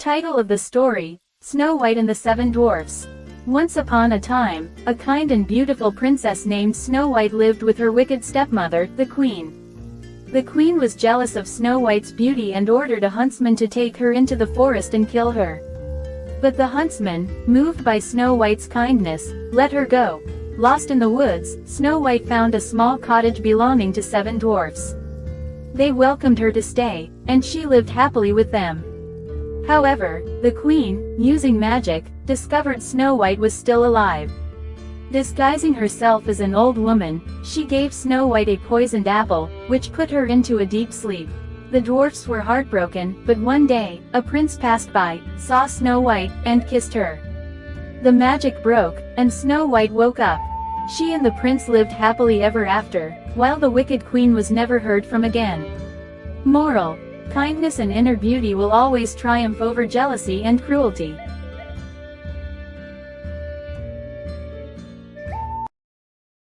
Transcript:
Title of the story: Snow White and the Seven Dwarfs. Once upon a time, a kind and beautiful princess named Snow White lived with her wicked stepmother, the queen. The queen was jealous of Snow White's beauty and ordered a huntsman to take her into the forest and kill her. But the huntsman, moved by Snow White's kindness, let her go. Lost in the woods, Snow White found a small cottage belonging to 7 dwarfs. They welcomed her to stay, and she lived happily with them. However, the queen, using magic, discovered Snow White was still alive. Disguising herself as an old woman, she gave Snow White a poisoned apple, which put her into a deep sleep. The dwarfs were heartbroken, but one day, a prince passed by, saw Snow White, and kissed her. The magic broke, and Snow White woke up. She and the prince lived happily ever after, while the wicked queen was never heard from again. Moral: kindness and inner beauty will always triumph over jealousy and cruelty.